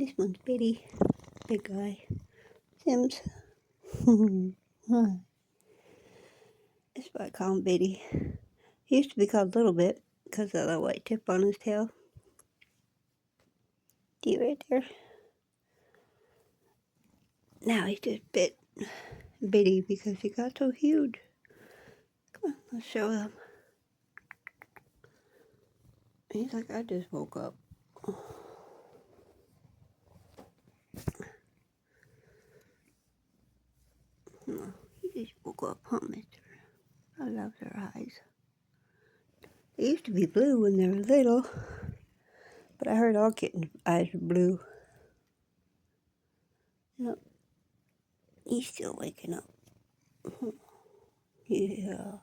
This one's Biddy. Big guy. Sims. That's why I call him Biddy. He used to be called Little Bit because of the white tip on his tail. See right there? Now he's just Biddy because he got so huge. Come on, let's show them. He's like, I just woke up. No, he just woke up, huh, mister? I love their eyes. They used to be blue when they were little, but I heard all kittens' eyes are blue. Yep. He's still waking up. Yeah.